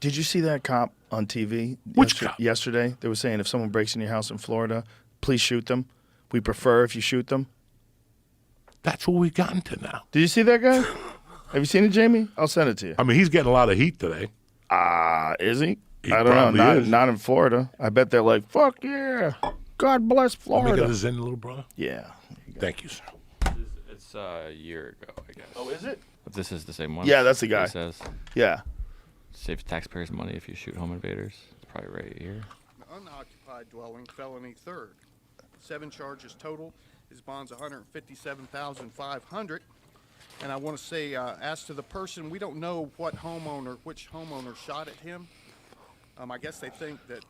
Did you see that cop on TV? Which cop? Yesterday, they were saying if someone breaks in your house in Florida, please shoot them. We prefer if you shoot them. That's what we've gotten to now. Did you see that guy? Have you seen it, Jamie? I'll send it to you. I mean, he's getting a lot of heat today. Is he? He I don't know. probably is. Not in Florida. I bet they're like, fuck yeah. God bless Florida. Let me get this in, little brother. Yeah. Thank you, sir. It's a year ago, I guess. Oh, is it? But this is the same one. Yeah, that's the guy. It says Yeah. saves taxpayers money if you shoot home invaders. It's probably right here. Unoccupied dwelling, felony third. 7 charges total. His bond's $157,500. And I want to say, as to the person, we don't know which homeowner shot at him. I guess they think that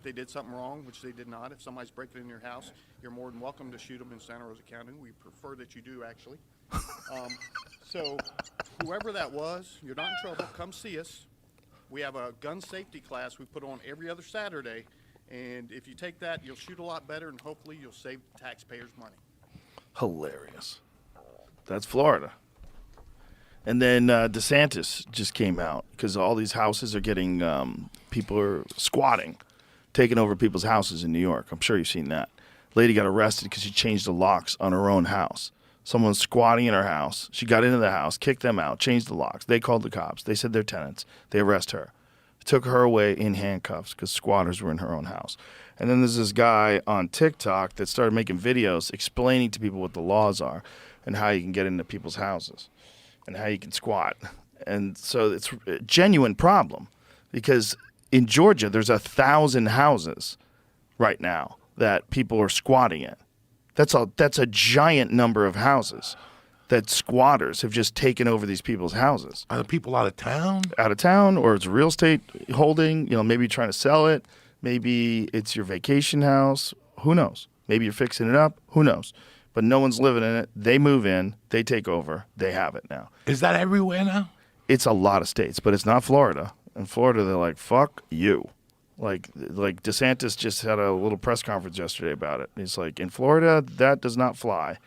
they did something wrong, which they did not. If somebody's breaking in your house, you're more than welcome to shoot them in Santa Rosa County. We prefer that you do, actually. So whoever that was, you're not in trouble. Come see us. We have a gun safety class we put on every other Saturday. And if you take that, you'll shoot a lot better, and hopefully you'll save taxpayers money. Hilarious. That's Florida. And then DeSantis just came out because all these houses are getting, people are squatting, taking over people's houses in New York. I'm sure you've seen that. Lady got arrested because she changed the locks on her own house. Someone's squatting in her house. She got into the house, kicked them out, changed the locks. They called the cops. They said they're tenants. They arrest her. Took her away in handcuffs because squatters were in her own house. And then there's this guy on TikTok that started making videos explaining to people what the laws are and how you can get into people's houses and how you can squat. And so it's a genuine problem because in Georgia, there's 1,000 houses right now that people are squatting in. That's a giant number of houses that squatters have just taken over these people's houses. Are the people out of town? Out of town, or it's a real estate holding, maybe you're trying to sell it. Maybe it's your vacation house. Who knows? Maybe you're fixing it up. Who knows? But no one's living in it. They move in. They take over. They have it now. Is that everywhere now? It's a lot of states, but it's not Florida. In Florida, they're like, fuck you. Like DeSantis just had a little press conference yesterday about it. He's like, in Florida, that does not fly.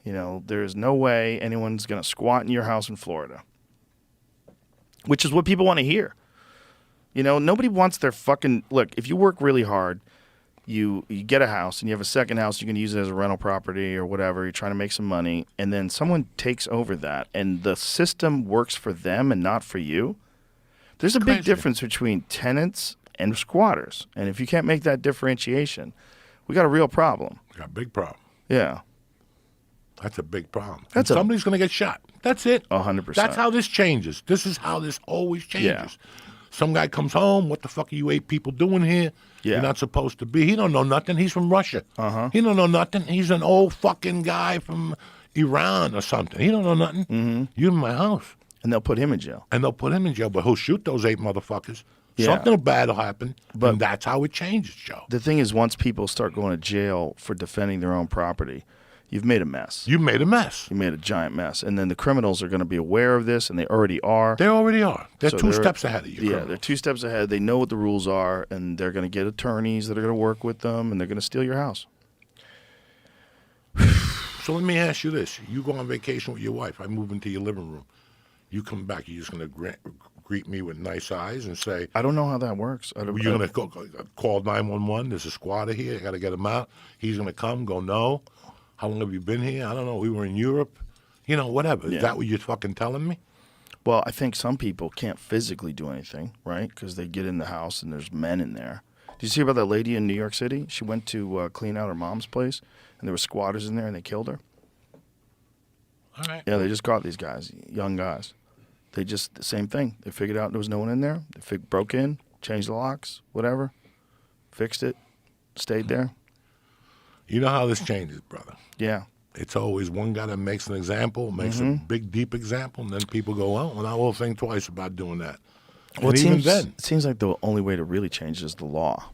There's no way anyone's going to squat in your house in Florida, which is what people want to hear. Nobody wants their fucking – look, if you work really hard, you get a house and you have a second house, you can use it as a rental property or whatever. You're trying to make some money, and then someone takes over that, and the system works for them and not for you. There's a big difference between tenants and squatters, and if you can't make that differentiation, we got a real problem. We got a big problem. Yeah. That's a big problem. Somebody's going to get shot. That's it. 100%. That's how this changes. This is how this always changes. Yeah. Some guy comes home. What the fuck are you 8 people doing here? Yeah. You're not supposed to be. He don't know nothing. He's from Russia. He don't know nothing. He's an old fucking guy from Iran or something. He don't know nothing. Mm-hmm. You're in my house. And they'll put him in jail. But he'll shoot those 8 motherfuckers. Yeah. Something bad will happen. But that's how it changes, Joe. The thing is, once people start going to jail for defending their own property, you've made a mess. You made a mess. You made a giant mess. And then the criminals are going to be aware of this, and they already are. They already are. They're So 2 steps ahead of you. Yeah, criminals. they're 2 steps ahead. They know what the rules are, and they're going to get attorneys that are going to work with them, and they're going to steal your house. So let me ask you this. You go on vacation with your wife. I move into your living room. You come back. You're just going to greet me with nice eyes and say, I don't know how that works. you're going to call 911. There's a squatter here. I got to get him out. He's going to come, go, no. How long have you been here? I don't know. We were in Europe. Whatever. Yeah. Is that what you're fucking telling me? Well, I think some people can't physically do anything, right? Because they get in the house and there's men in there. Did you see about that lady in New York City? She went to clean out her mom's place, and there were squatters in there, and they killed her. All right. Yeah, they just caught these guys, young guys. They just, the same thing. They figured out there was no one in there. They broke in, changed the locks, whatever, fixed it, stayed there. You know how this changes, brother. Yeah. It's always one guy that makes an example, makes a big, deep example, and then people go, well, I will think twice about doing that. Well, and it seems like the only way to really change is the law.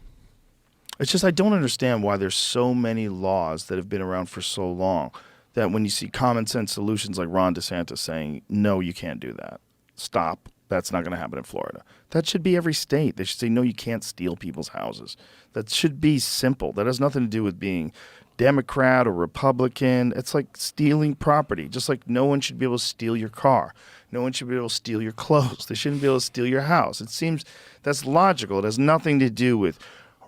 It's just I don't understand why there's so many laws that have been around for so long that when you see common sense solutions like Ron DeSantis saying, no, you can't do that. Stop. That's not going to happen in Florida. That should be every state. They should say, no, you can't steal people's houses. That should be simple. That has nothing to do with being Democrat or Republican. It's like stealing property. Just like no one should be able to steal your car. No one should be able to steal your clothes. They shouldn't be able to steal your house. It seems that's logical. It has nothing to do with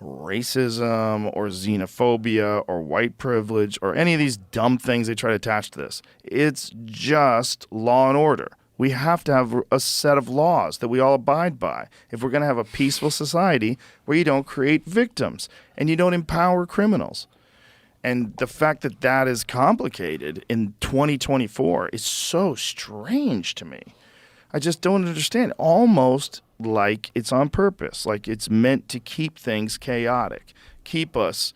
racism or xenophobia or white privilege or any of these dumb things they try to attach to this. It's just law and order. We have to have a set of laws that we all abide by if we're going to have a peaceful society where you don't create victims and you don't empower criminals. And the fact that that is complicated in 2024 is so strange to me. I just don't understand. Almost like it's on purpose, like it's meant to keep things chaotic, keep us,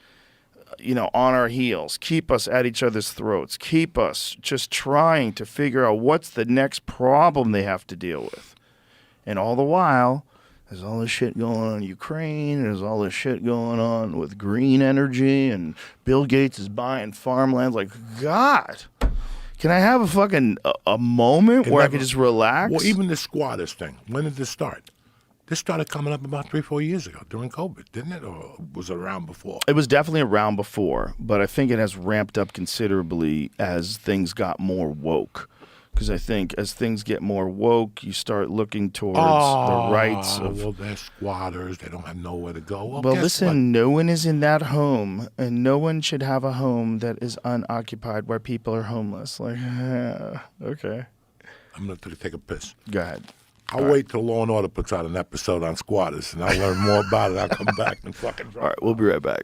on our heels, keep us at each other's throats, keep us just trying to figure out what's the next problem they have to deal with. And all the while, there's all this shit going on in Ukraine. There's all this shit going on with green energy, and Bill Gates is buying farmland. Like, God, can I have a fucking a moment where I can just relax? Well, even the squatters thing. When did this start? This started coming up about 3-4 years ago during COVID, didn't it? Or was it around before? It was definitely around before, but I think it has ramped up considerably as things got more woke. Because I think as things get more woke, you start looking towards the rights of... Well, they're squatters. They don't have nowhere to go. Well, guess listen, what? no one is in that home, and no one should have a home that is unoccupied where people are homeless. Like, okay. I'm going to take a piss. Go ahead. I'll wait till Law & Order puts out an episode on squatters, and I'll learn more about it. I'll come back and fucking drop All right, we'll be right back.